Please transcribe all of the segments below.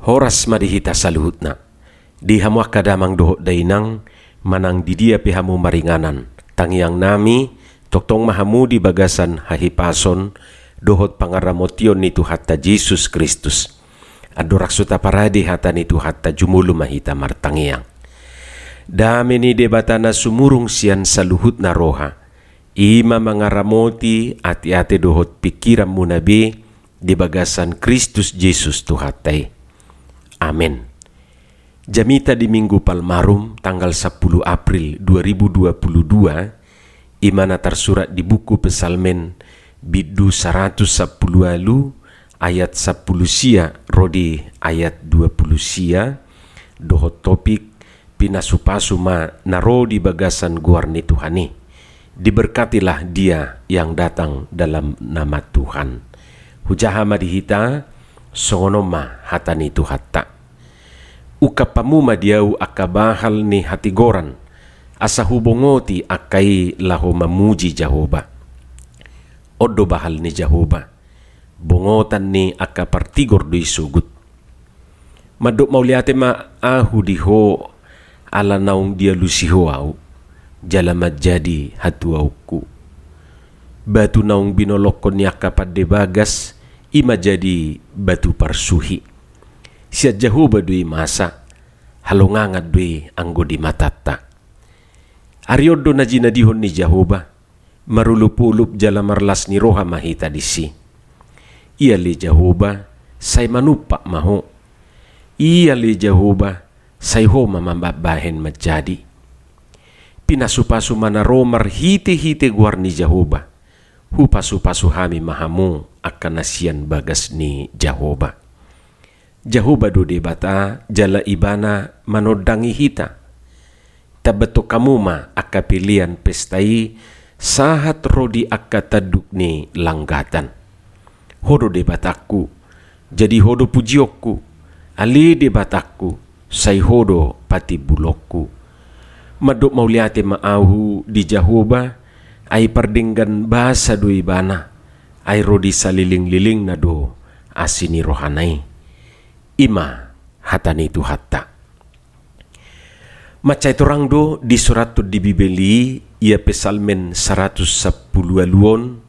Horas madihita saluhutna. Di hamu akadamang dohot dainang manang di dia pihamu maringanan. Tangiang nami toktong mahamu di bagasan hahipason dohot pangaramotion ni Tuhatta Jesus Kristus. Adorak suta paradi hata ni Tuhatta jumulu mahita martangiang. Dami ni debatana sumurung sian saluhut na roha. Ima mangaramoti ati-ati dohot pikiran mu nabi di bagasan Kristus Jesus Tuhatai. Amin. Jamita di Minggu Palmarum tanggal 10 April 2022 imana tersurat di buku Pesalmen bidu 110 ayat 10 sia rodi ayat 20 sia dohot topik pinasupasuma naro di bagasan guarni Tuhani. Diberkatilah dia yang datang dalam nama Tuhan. Hujaha madihita songonoma hatani Tuhatta. Ukapamu madiau akabahal ni hatigoran asa hubongoti akai laho mamuji Jehovah. Odo bahal ni Jehovah bongotan ni akapartigor dui sugut. Madok mauliate ma ahu diho ala naung dia lusiho au jalamat jadi hatuauku. Batu naung binolokon ni akapade bagas ima jadi batu parsuhi. Siat Jehovah dui masa halongangat dui anggo di matata. Ariodo na jinadihon ni Jehovah marulup-ulup jala marlas ni roha mahita disi. Ia li Jehovah say manupa maho. Ia li Jehovah say ho mamambabahen majadi. Pinasupasu mana romar hite-hite guar ni Jehovah. Hupasu-pasu hami mahamu akan nasian bagas ni Jehovah. Jehovah do debata jala ibana manodangi hita. Tabeto kamu ma akapilian pestai sahat rodi akataduk ni langgatan. Hodo debataku jadi hodo pujiokku. Ali debataku say hodo pati bulokku. Madok mauliate maahu di Jehovah ay pardinggan bahasa do ibana ay rodi saliling-liling na do asini rohanay. Ima hatani Tuhatta. Macai torang do di surat tu di Bibeli ia Pesalmen 110 aluon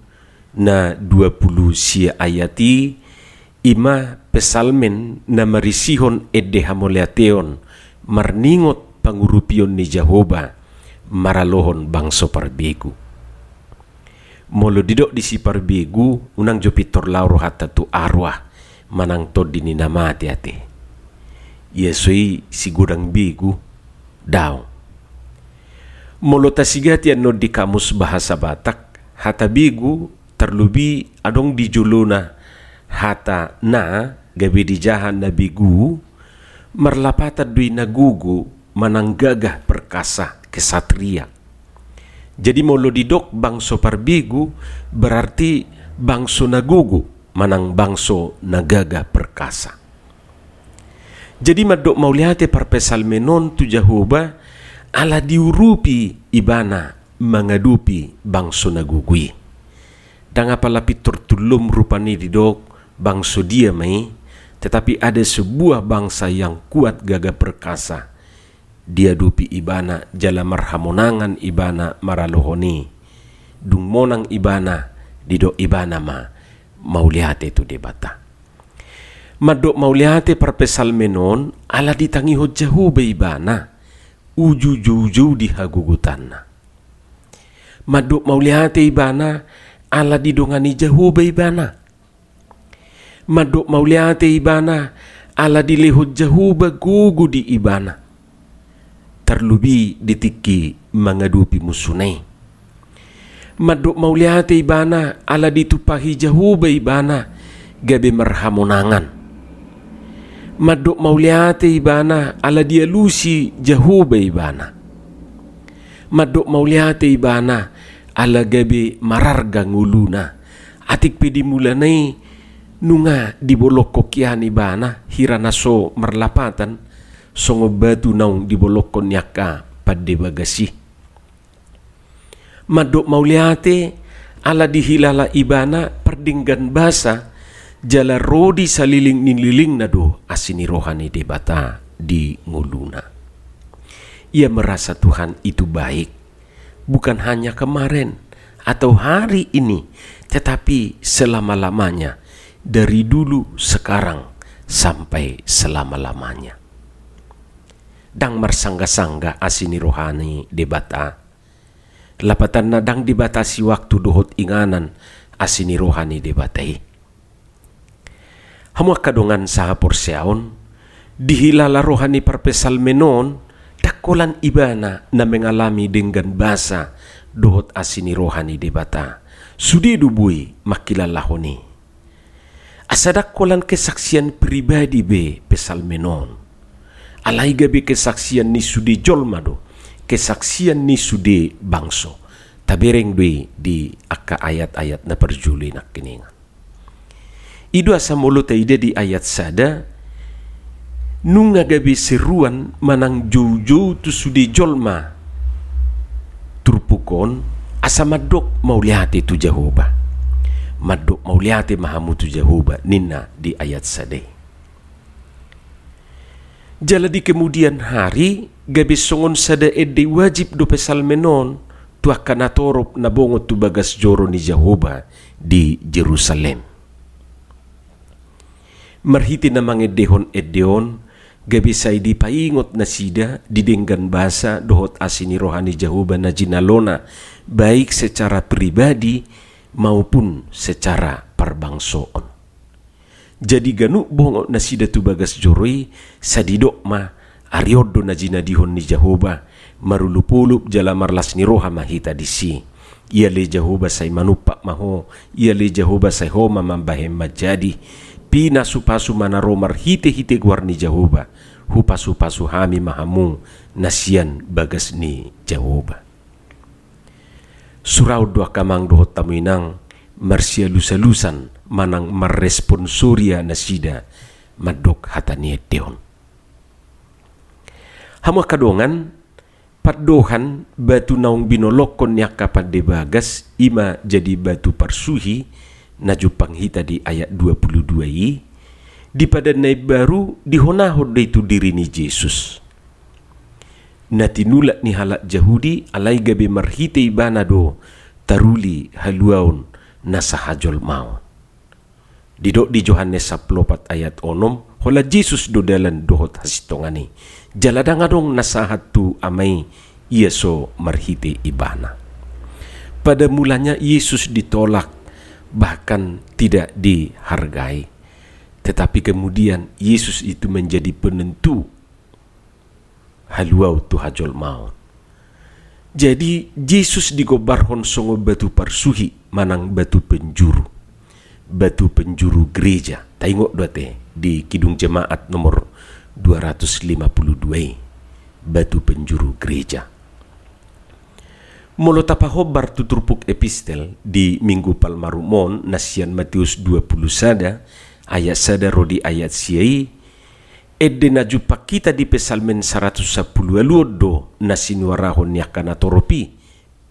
na 20 sia ayati ima Pesalmen na marisihon edde hamoleateon marningot pangurupion ni Jehovah maralohon bangso parbegu. Molo didok di si parbegu unang jopitor lauro hatta tu arwah manang tod dini namati ate. Yesui si gudang bigu daw. Molo tasigati ano di kamus bahasa Batak hata bigu terlubi adong di juluna hata na gabi di jahan na bigu marlapata dui nagugu manang gagah perkasa kesatria. Jadi molo didok bangso parbigu berarti bangso nagugu manang bangso nagaga perkasa. Jadi madok mauliate parpesalmenon tu Jehovah ala diurupi ibana mangadupi bangso nagugui. Danga palapit tertulum rupani didok bangso dia mai, tetapi ada sebuah bangsa yang kuat gagah perkasa. Dia dupi ibana jala marhamonangan ibana maralohoni. Dung monang ibana didok ibana ma mauliate tu debata. Madok mauliate parpesalmenon ala ditangiho Jehovah ibana uju-juju di hagugutanna. Madok mauliate ibana ala didongani Jehovah ibana. Madok mauliate ibana ala dilehot Jehovah gugu di ibana. Terlubi ditiki mengadupi musunai. Madok mauliate ibana ala ditupahi Jehovah ibana gabe marhamonangan. Madok mauliate ibana ala dialusi Jehovah ibana. Madok mauliate ibana ala gabe mararga nguluna. Atik pedi mulanai nunga dibolok kokian ibana hiranaso merlapatan songo batu naung dibolokon nyaka pada bagasi. Madok mauliate ala dihilala ibana perdinggan basa Jala rodi saliling nililing na do asini rohani debata di nguluna. Ia merasa Tuhan itu baik, bukan hanya kemarin atau hari ini, tetapi selama-lamanya, dari dulu, sekarang, sampai selama-lamanya. Dang marsangga-sangga asini rohani debata. Lapatan na dang dibatasi waktu dohot inganan asini rohani debatai. Hamua kadongan saha porseaon, dihilala rohani parpesal menon, dakolan ibana na mengalami dengan basa dohot asini rohani debata. Sudi dubui makilalahoni. Asadak kolan kesaksian pribadi be pesal menon. Alai gabe kesaksian ni sudi jolmado, kesaksian ni sudi bangso. Tabereng dui di akka ayat-ayat na perjuli nak kiningan. Idu asa mulut ide di ayat sada, nunga gabe seruan manang jauh-jauh tu sudi jolma. Turpukon asa madok mauliati tu Jehovah. Madok mauliati mahamu tu Jehovah nina di ayat sada. Jala di kemudian hari, gabi songon sada ede wajib do pesal menon, tu akan atorop na bongot tu bagas joro ni Jehovah di Jerusalem. Marhiti na mangedehon edeon, gabi say di paingot na sida, didenggan basa dohot asini rohani Jehovah na jinalona, baik secara pribadi maupun secara perbangsoon. Jadi ganu bongo na sida tu bagas joroi sadidok ma ariodo na jinadihon ni Jehovah marulupulup jala marlas ni roha mahita disi. Ia le Jehovah say manupak maho, ia le Jehovah say homa mambahem majadi. Pina supasu manaro marhite-hite guar ni Jehovah, hupasu-pasu hami mahamu nasian bagas ni Jehovah. Surau doa kamang dohot tamuinang marsia lusa-lusan manang marresponsoria nasida madok hatanie deon. Hamua kadongan padohan batu naung binolokon nyaka pada bagas ima jadi batu parsuhi najupang hita di ayat 22 i di pada naib baru dihonahod itu diri ni Yesus. Natinulak ni halak Jahudi alai gabe marhite ibanado taruli haluaun nasahajol maun. Didok di Yohanes 14 ayat 6 hola Jesus do dalan dohot hasitongani jaladang adong nasahat tu amai Yeso marhite ibana. Pada mulanya Yesus ditolak bahkan tidak dihargai, tetapi kemudian Yesus itu menjadi penentu haluau tu hajol maun. Jadi Yesus digobarhon songo batu parsuhi manang batu penjuru gereja. Tengok doate di Kidung Jemaat nomor 252 batu penjuru gereja. Molo tapahobar tuturpuk epistel di Minggu Palmarumon nasian Matius 20 sada ayat sada rodi ayat siai edde najupak kita di pesalmen 110 aluodo nasinwarahon yakana toropi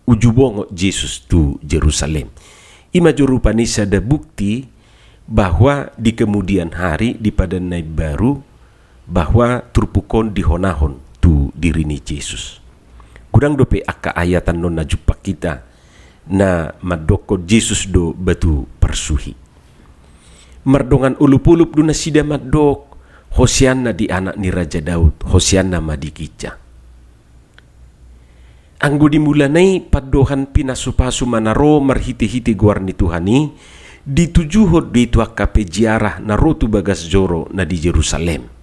ujubongo Jesus tu Jerusalem. Ima jurupani sada bukti bahwa di kemudian hari di pada naib baru bahwa turpukon dihonahon tu diri ni Jesus. Kurang dope akka ayatan non najupak kita na madoko Jesus do batu persuhi. Mardongan ulup-ulup do nasida madok Hosianna di anak ni Raja Daud, Hosianna madikica. Anggo dimulanai padohan pinasupasu manaro marhiti-hiti guar ni Tuhani ditujuhod di tuaka pejiarah narotu bagas joro na di Jerusalem.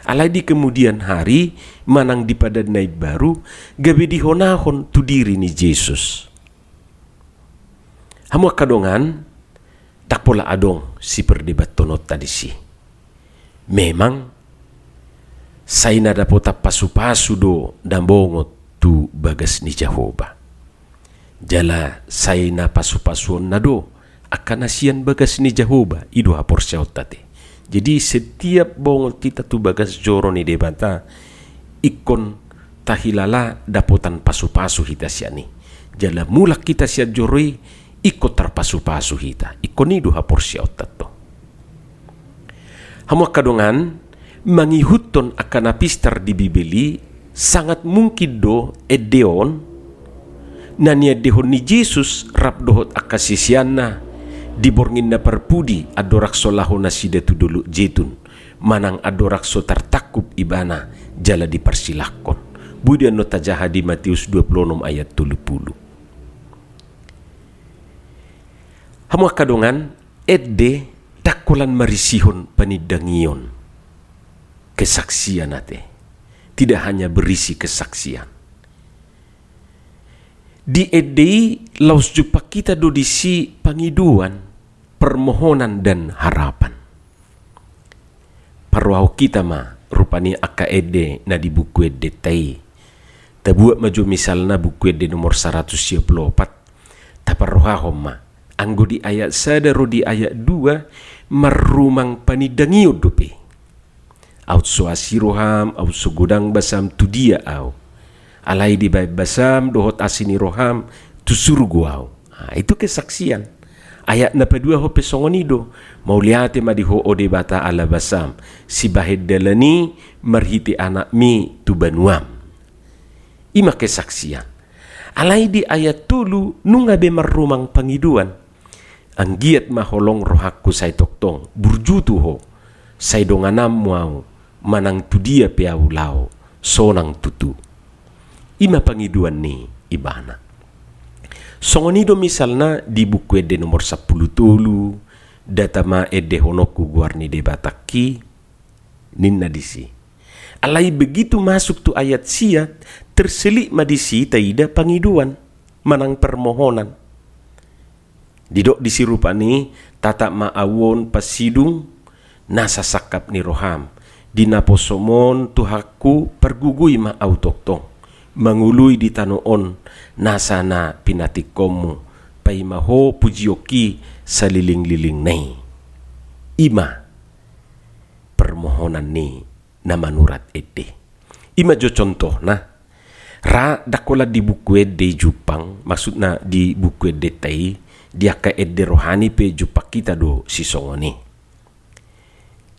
Alai di kemudian hari manang di pada naib baru gabe dihonahon tu diri ni Yesus. Hamua kadongan tak pola adong si perdebat tonot tadi si. Memang saya nada pota pasu-pasu do dambongot tu bagas ni Jehovah. Jala saya na pasu-pasuon na do akan asian bagas ni Jehovah ido hapor syaut tate. Jadi setiap bongot kita tu bagas joro ni debata ikon tahilala dapotan pasu-pasu hita siani. Jala mulak kita siat joroi ikut terpasu-pasu hita. Ikon ido hapor syaut tato. Hamu kadongan mangihuton akan apistar di Bibeli sangat mungkin do edeon nania dehon ni Jesus rap dohot akasisianna diborngin na perpudi adorak solahu nasida tu dulu jetun manang adorak so tertakup ibana jala dipersilakon. Budian nota jaha di Matius 26 ayat 30. Hamu kadongan edde takulan marisihon panidangion kesaksian ate. Tidak hanya berisi kesaksian. Di edei laus jupa kita do disi pangiduan, permohonan dan harapan. Paruau kita rupani aka ede na di buku ede tai. Tabuat maju misalna buku ede nomor 124. Taparohahom anggo di ayat sadaro di ayat 2 marumang panidangio dope. Aut so asiroham, aut so godang basam tu dia au. Alai di baik basam dohot asini roham tu surgu au. Itu kesaksian. Ayat napa 2 hope songonido. Mauliate madiho ode bata ala basam. Si bahid dalani marhiti anak mi tu banuam. Ima kesaksian. Alai di ayat tulu nungabe marumang pangiduan. Anggiat maholong rohaku say toktong burjutu ho say donganam mau manang tu dia piau lao sonang tutu. Ima pangiduan ni ibana. Songonido misalna di buku ede nomor 10 tulu datama ede honoku guarni de bataki ninna disi. Alai begitu masuk tu ayat siat terselik madisi taida pangiduan manang permohonan. Didok disirupani tata maawon pasidung nasa sakap ni roham dinaposomon tuhaku pergugui ma autoktong mangului di tanoon nasa na pinatikomu paimaho pujioki saliling-liling nai. Ima permohonan ni na manurat ede. Ima jo contoh na ra dakola di buku ede Jupang maksudna di buku ede tai dia ka ede rohani pe jupak kita do si songoni.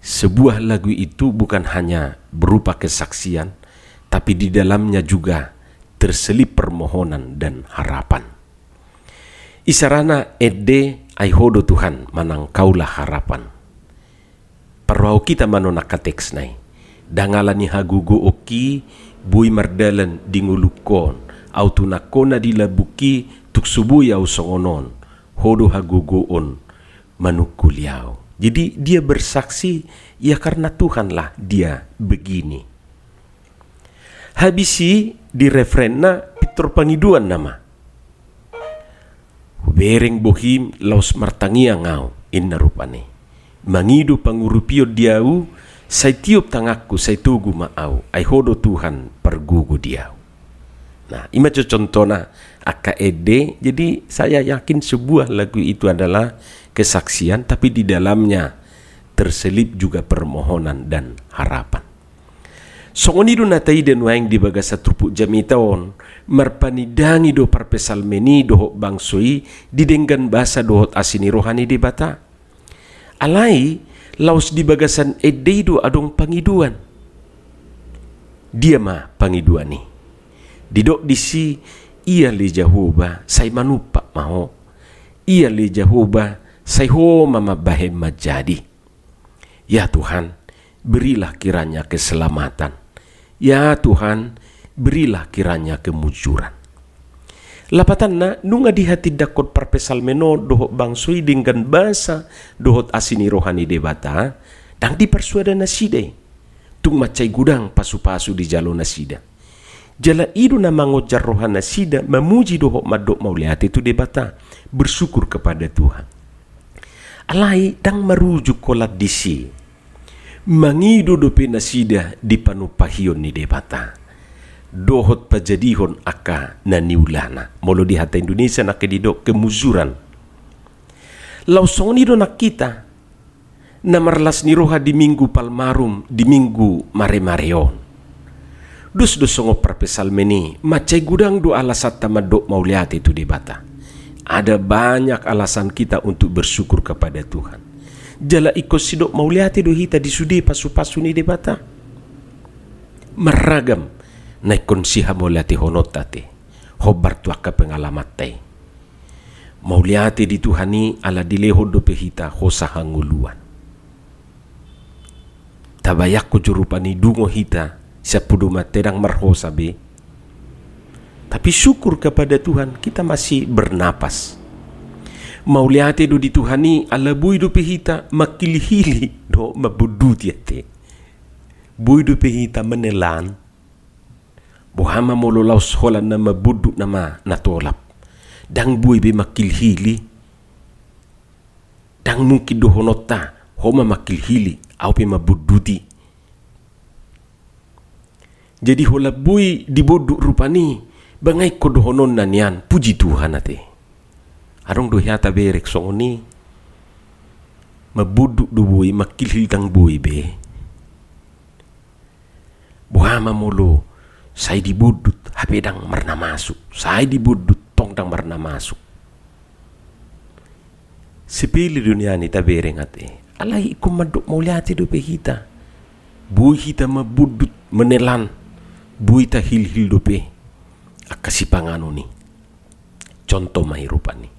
Sebuah lagu itu bukan hanya berupa kesaksian, tapi di dalamnya juga terselip permohonan dan harapan. Isarana ede aihodo Tuhan manang kaulah harapan. Parwau kita manonaka teks nai. Dangalani hagugo oki bui mardalan dingulukon autunakona dilabuki tuksubu yau songonon hodo hagugoon manukuliau. Jadi dia bersaksi ya karena Tuhanlah dia begini. Habisi di referenna pitor pangiduan nama. Bereng bohim laus martangia ngau inna rupane. Mangidu pangurupio diau say tiup tangakku say tugu maau ay hodo Tuhan pergugu diau. Nah, ima contohna aka ede. Jadi saya yakin sebuah lagu itu adalah kesaksian, tapi di dalamnya terselip juga permohonan dan harapan. Songonido natai den waeng di bagasa trupuk jamitaon marpanidangi do parpesalmeni dohok bangsoi didenggan bahasa dohot asini rohani di bata. Alai laus di bagasan edeido adong pangiduan. Dia mah pangiduan ni. Didok disi ia le Jehovah say manupa maho. Ia le Jehovah say ho mama bahem majadi. Ya Tuhan, berilah kiranya keselamatan. Ya Tuhan, berilah kiranya kemujuran. Lapatan na nunga di hati dakot parpesal meno dohot bangsui dengan bahasa dohot asini rohani debata dang dipersuada naside tung macai gudang pasu-pasu di jalo nasida jala idu na mangojar rohan nasida memuji dohot madok mauliati tu debata bersyukur kepada Tuhan. Alai dang merujuk kolat disi mangido dope nasida di panupahion ni debata dohot pajadihon aka naniulana molo di hata Indonesia nak didok kemuzuran lausong nido nak kita na marlas ni roha di minggu palmarum di minggu mare-mareon dus songo perpesal meni macai gudang do alasat tamadok mauliati itu debata. Ada banyak alasan kita untuk bersyukur kepada Tuhan. Jala iko sidok mauliate do hita di sudi pasu-pasu ni debata. Meragam na ikonsiha mauliate honotate. Hobar tuaka pengalamat tay. Mauliate di Tuhani ala dileho do pehita hosa hanguluan. Tabayak ko jurupani dungo hita sa puduma terang marhosa be. Tapi syukur kepada Tuhan kita masih bernapas. Mauliate do di Tuhani ala bui do pehita makilihili do mabuduti ate. Bui do pehita menelan. Bohama mololaus holan na mabudu nama natolap. Dang bui be makilihili. Dang mungkin do honota homa makilihili au pe mabuduti. Jadi hola bui dibodu rupani bangai ko do honon nanian puji Tuhan ate. Arong do hiata berek songoni mabudu do bui makilhil dang bui be. Buhama molo sai dibudut hape dang marna masuk. Sai dibudut tong dang marna masuk. Sepili dunia ni tabereng ate. Alai ikum maduk mauliate do pehita. Bui hita mabudut menelan. Bui ta hil-hil do pe. Akasipangano ni. Contoh mahirupan ni.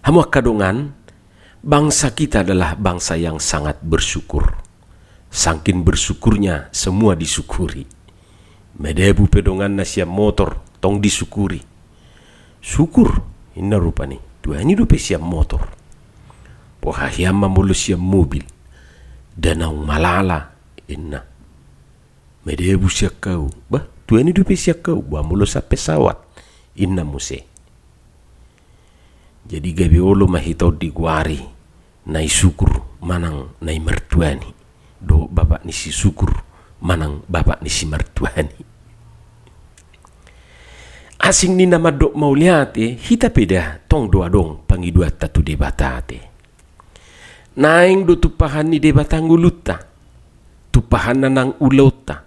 Hamu kadongan, bangsa kita adalah bangsa yang sangat bersyukur. Sangkin bersyukurnya semua disyukuri. Medebu pedongan na siap motor tong disyukuri. Syukur inna rupani. Dua ini dupe siap motor. Pohahiyama mulu siap mobil. Danau malala inna. Medebu siap kau. Bah, dua ini dupe siap kau. Bah mulu sa pesawat. Inna muse. Jadi gabi olo mahitau di guari. Nai syukur manang nai mertuani. Do bapak ni si syukur manang bapak ni si mertuani. Asing ni nama dok mauliate hita peda tong doa dong pangidua tatu debatate. Naing do tupahan ni debata nguluta. Tupahan nang ulauta.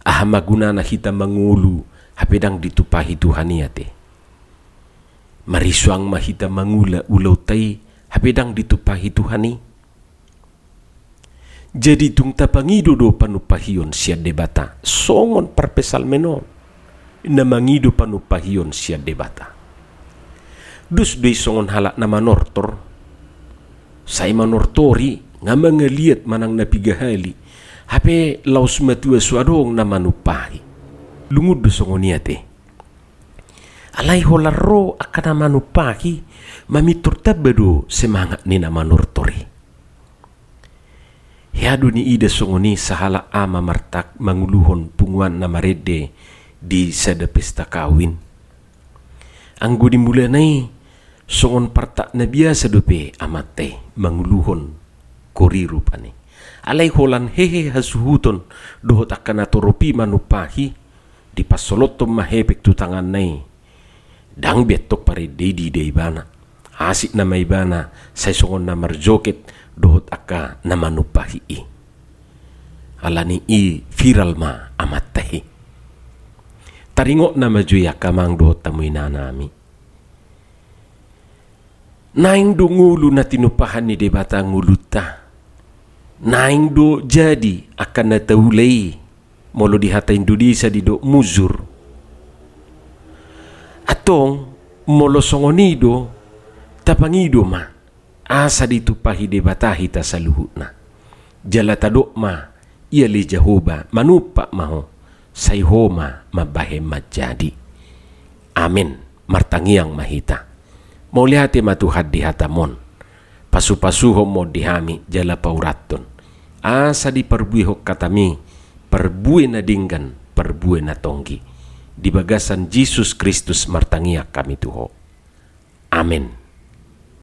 Ahamaguna na hita mangulu hapedang ditupahi Tuhaniate. Marisuang mahita mangula ulautai hapedang ditupahi Tuhani. Jadi tung tapangido do panupahion sia debata songon parpesal menon na mangido panupahion sia debata. Dus doi songon halak nama nortor sai manortori ngama ngeliat manang napigahali hape laus matua suadong nama nupahi lungud do songoniate. Alai holaro akan manupahi mamitur tabedo semangat ni nama nortori. Hiadu ni ida songoni sahala ama martak manguluhon punguan nama rede di sada pesta kawin. Anggo dimulanai songon partak na biasa dope amate manguluhon koriru pani. Alai holan hehe hasuhuton dohot akan atoropi manupahi di pasolotom mahepek tu tangan nai. Dang betok pare dedi deibana. Asik nama ibana say songon na marjoket dohot aka na manupahi i. Alani i viral ma amat tahi. Taringok na majuya kamang dohot tamuy na nami. Naing do ngulu na tinupahan ni debata nguluta. Naing do jadi akan na taulay molo di hata Indonesia di do muzur. Atong molo songonido tapangido ma asa ditupahi debata hita saluhutna. Jala tadok ma ia li Jehovah manupa maho sayhoma mabahe majadi. Amin martangiang mahita. Mauliate matuhad di hatamon. Pasu-pasuho mo dihami jala pauraton. Asa di perbuihok katami perbuih na dinggan perbuih na tonggi. Di bagasan Jesus Kristus martangia kami tuho. Amin.